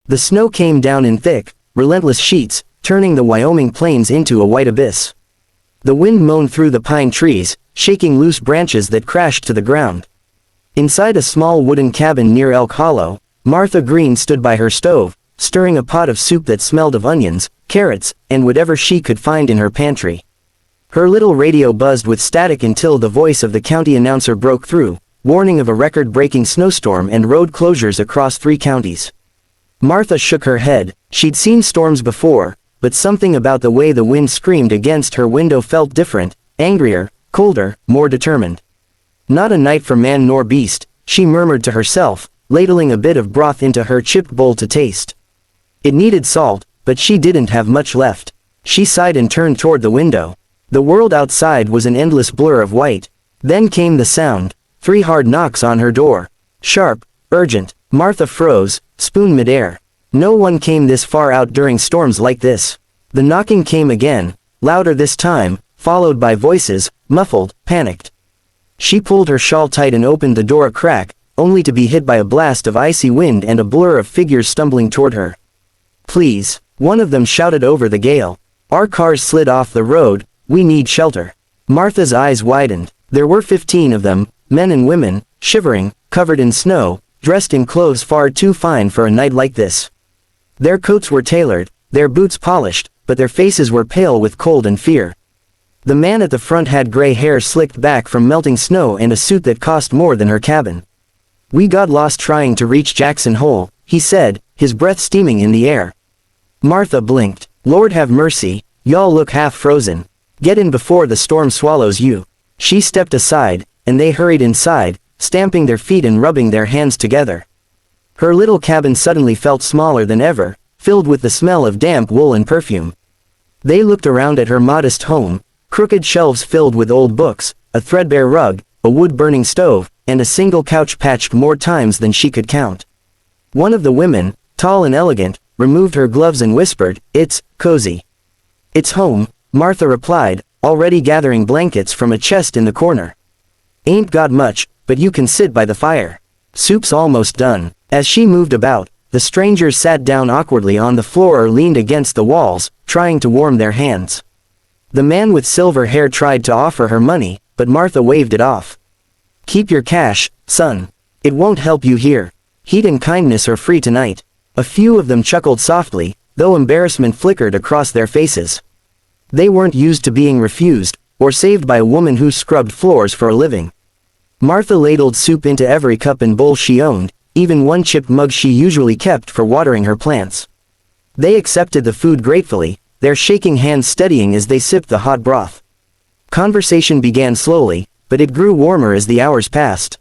The snow came down in thick, relentless sheets, turning the Wyoming plains into a white abyss. The wind moaned through the pine trees, shaking loose branches that crashed to the ground. Inside a small wooden cabin near Elk Hollow, Martha Green stood by her stove, stirring a pot of soup that smelled of onions, carrots, and whatever she could find in her pantry. Her little radio buzzed with static until the voice of the county announcer broke through, warning of a record-breaking snowstorm and road closures across 3 counties. Martha shook her head. She'd seen storms before, but something about the way the wind screamed against her window felt different, angrier, colder, more determined. Not a night for man nor beast, she murmured to herself, ladling a bit of broth into her chipped bowl to taste. It needed salt, but she didn't have much left. She sighed and turned toward the window. The world outside was an endless blur of white. Then came the sound, 3 hard knocks on her door. Sharp, urgent. Martha froze, spoon midair. No one came this far out during storms like this. The knocking came again, louder this time, followed by voices, muffled, panicked. She pulled her shawl tight and opened the door a crack, only to be hit by a blast of icy wind and a blur of figures stumbling toward her. "Please," one of them shouted over the gale. "Our cars slid off the road, we need shelter." Martha's eyes widened. There were 15 of them, men and women, shivering, covered in snow, dressed in clothes far too fine for a night like this. Their coats were tailored, their boots polished, but their faces were pale with cold and fear. The man at the front had gray hair slicked back from melting snow and a suit that cost more than her cabin. "We got lost trying to reach Jackson Hole," he said, his breath steaming in the air. Martha blinked. "Lord have mercy, y'all look half frozen. Get in before the storm swallows you." She stepped aside, and they hurried inside, stamping their feet and rubbing their hands together. Her little cabin suddenly felt smaller than ever, filled with the smell of damp wool and perfume. They looked around at her modest home, crooked shelves filled with old books, a threadbare rug, a wood-burning stove, and a single couch patched more times than she could count. One of the women, tall and elegant, removed her gloves and whispered, "It's cozy." "It's home," Martha replied, already gathering blankets from a chest in the corner. "Ain't got much, but you can sit by the fire. Soup's almost done." As she moved about, the strangers sat down awkwardly on the floor or leaned against the walls, trying to warm their hands. The man with silver hair tried to offer her money, but Martha waved it off. "Keep your cash, son. It won't help you here. Heat and kindness are free tonight." A few of them chuckled softly, though embarrassment flickered across their faces. They weren't used to being refused, or saved by a woman who scrubbed floors for a living. Martha ladled soup into every cup and bowl she owned, even one chipped mug she usually kept for watering her plants. They accepted the food gratefully, their shaking hands steadying as they sipped the hot broth. Conversation began slowly, but it grew warmer as the hours passed.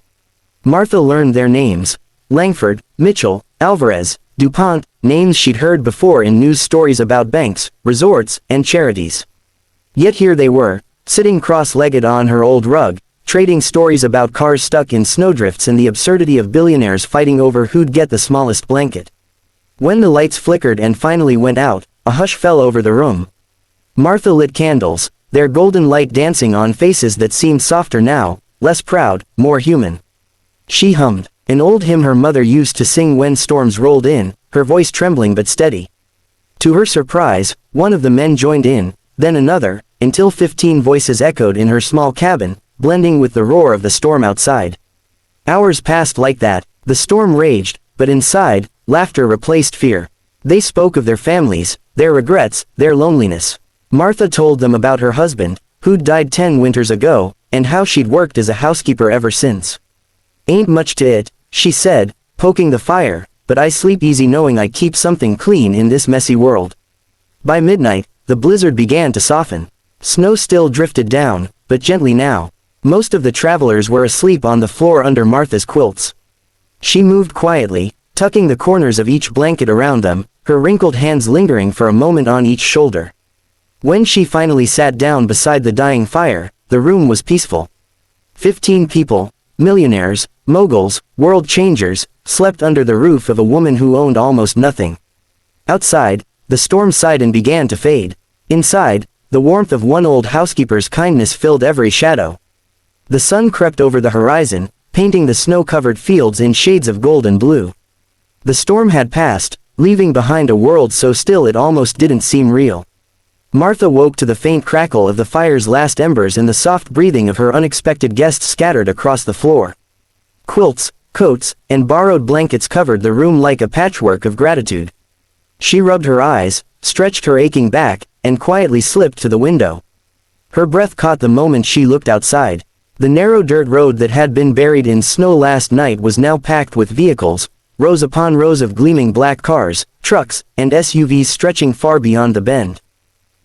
Martha learned their names: Langford, Mitchell, Alvarez, DuPont, names she'd heard before in news stories about banks, resorts, and charities. Yet here they were, sitting cross-legged on her old rug, trading stories about cars stuck in snowdrifts and the absurdity of billionaires fighting over who'd get the smallest blanket. When the lights flickered and finally went out, a hush fell over the room. Martha lit candles, their golden light dancing on faces that seemed softer now, less proud, more human. She hummed an old hymn her mother used to sing when storms rolled in, her voice trembling but steady. To her surprise, one of the men joined in, then another, until 15 voices echoed in her small cabin, blending with the roar of the storm outside. Hours passed like that. The storm raged, but inside, laughter replaced fear. They spoke of their families, their regrets, their loneliness. Martha told them about her husband, who'd died 10 winters ago, and how she'd worked as a housekeeper ever since. "Ain't much to it," she said, poking the fire, "but I sleep easy knowing I keep something clean in this messy world." By midnight, the blizzard began to soften. Snow still drifted down, but gently now. Most of the travelers were asleep on the floor under Martha's quilts. She moved quietly, tucking the corners of each blanket around them, her wrinkled hands lingering for a moment on each shoulder. When she finally sat down beside the dying fire, the room was peaceful. 15 people, millionaires, moguls, world changers, slept under the roof of a woman who owned almost nothing. Outside, the storm sighed and began to fade. Inside, the warmth of one old housekeeper's kindness filled every shadow. The sun crept over the horizon, painting the snow-covered fields in shades of gold and blue. The storm had passed, leaving behind a world so still it almost didn't seem real. Martha woke to the faint crackle of the fire's last embers and the soft breathing of her unexpected guests scattered across the floor. Quilts, coats, and borrowed blankets covered the room like a patchwork of gratitude. She rubbed her eyes, stretched her aching back, and quietly slipped to the window. Her breath caught the moment she looked outside. The narrow dirt road that had been buried in snow last night was now packed with vehicles, rows upon rows of gleaming black cars, trucks, and SUVs stretching far beyond the bend.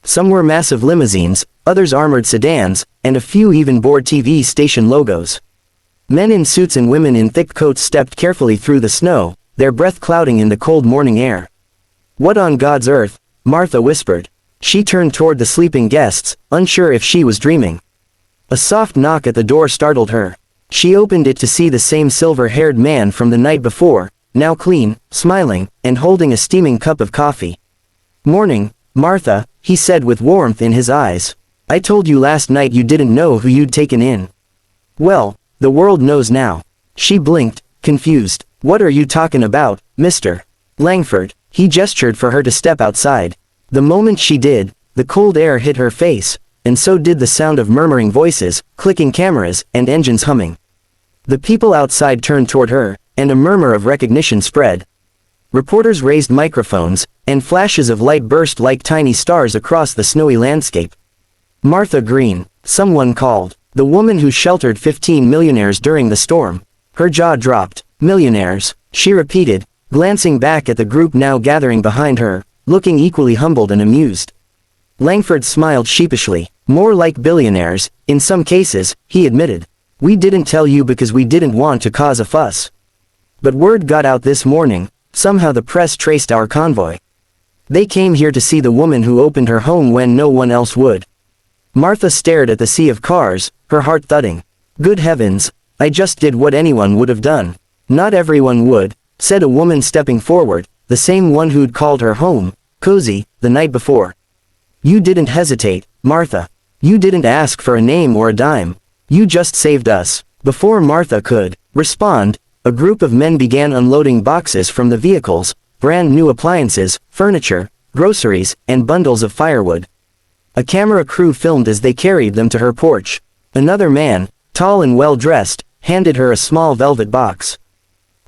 Some were massive limousines, others armored sedans, and a few even bore TV station logos. Men in suits and women in thick coats stepped carefully through the snow, their breath clouding in the cold morning air. "What on God's earth?" Martha whispered. She turned toward the sleeping guests, unsure if she was dreaming. A soft knock at the door startled her. She opened it to see the same silver-haired man from the night before, now clean, smiling, and holding a steaming cup of coffee. "Morning, Martha," he said with warmth in his eyes. "I told you last night you didn't know who you'd taken in." "Well, the world knows now." She blinked, confused. "What are you talking about, Mr. Langford?" He gestured for her to step outside. The moment she did, the cold air hit her face, and so did the sound of murmuring voices, clicking cameras, and engines humming. The people outside turned toward her, and a murmur of recognition spread. Reporters raised microphones, and flashes of light burst like tiny stars across the snowy landscape. "Martha Green," someone called. "The woman who sheltered 15 millionaires during the storm." Her jaw dropped. "Millionaires," she repeated, glancing back at the group now gathering behind her, looking equally humbled and amused. Langford smiled sheepishly. "More like billionaires, in some cases," he admitted. "We didn't tell you because we didn't want to cause a fuss. But word got out this morning. Somehow the press traced our convoy. They came here to see the woman who opened her home when no one else would." Martha stared at the sea of cars, her heart thudding. "Good heavens, I just did what anyone would have done." "Not everyone would," said a woman stepping forward, the same one who'd called her home, cozy, the night before. "You didn't hesitate, Martha. You didn't ask for a name or a dime. You just saved us." Before Martha could respond, a group of men began unloading boxes from the vehicles, brand new appliances, furniture, groceries, and bundles of firewood. A camera crew filmed as they carried them to her porch. Another man, tall and well-dressed, handed her a small velvet box.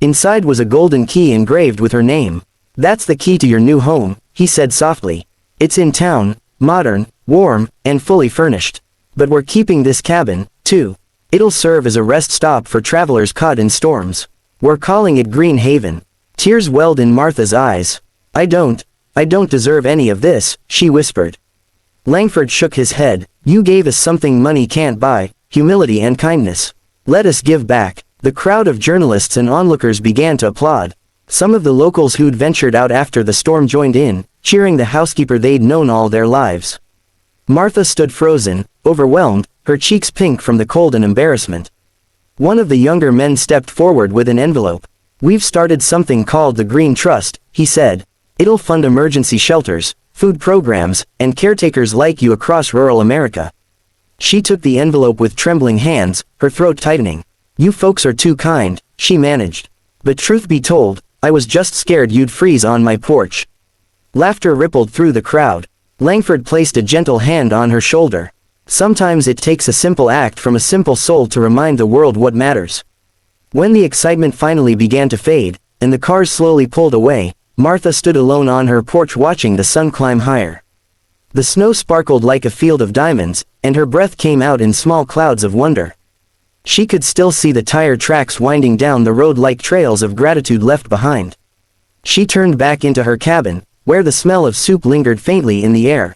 Inside was a golden key engraved with her name. "That's the key to your new home," he said softly. "It's in town, modern, warm, and fully furnished. But we're keeping this cabin, too. It'll serve as a rest stop for travelers caught in storms. We're calling it Green Haven." Tears welled in Martha's eyes. I don't deserve any of this," she whispered. Langford shook his head. "You gave us something money can't buy, humility and kindness. Let us give back." The crowd of journalists and onlookers began to applaud. Some of the locals who'd ventured out after the storm joined in, cheering the housekeeper they'd known all their lives. Martha stood frozen, overwhelmed, her cheeks pink from the cold and embarrassment. One of the younger men stepped forward with an envelope. "We've started something called the Green Trust," he said. "It'll fund emergency shelters, food programs, and caretakers like you across rural America." She took the envelope with trembling hands, her throat tightening. "You folks are too kind," she managed. "But truth be told, I was just scared you'd freeze on my porch." Laughter rippled through the crowd. Langford placed a gentle hand on her shoulder. "Sometimes it takes a simple act from a simple soul to remind the world what matters." When the excitement finally began to fade, and the cars slowly pulled away, Martha stood alone on her porch watching the sun climb higher. The snow sparkled like a field of diamonds, and her breath came out in small clouds of wonder. She could still see the tire tracks winding down the road like trails of gratitude left behind. She turned back into her cabin, where the smell of soup lingered faintly in the air.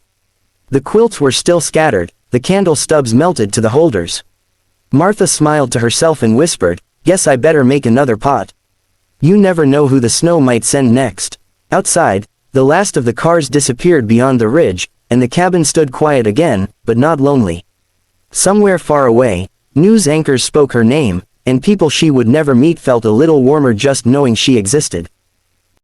The quilts were still scattered, the candle stubs melted to the holders. Martha smiled to herself and whispered, "Guess I better make another pot." You never know who the snow might send next. Outside, the last of the cars disappeared beyond the ridge, and the cabin stood quiet again, but not lonely. Somewhere far away, news anchors spoke her name, and people she would never meet felt a little warmer just knowing she existed.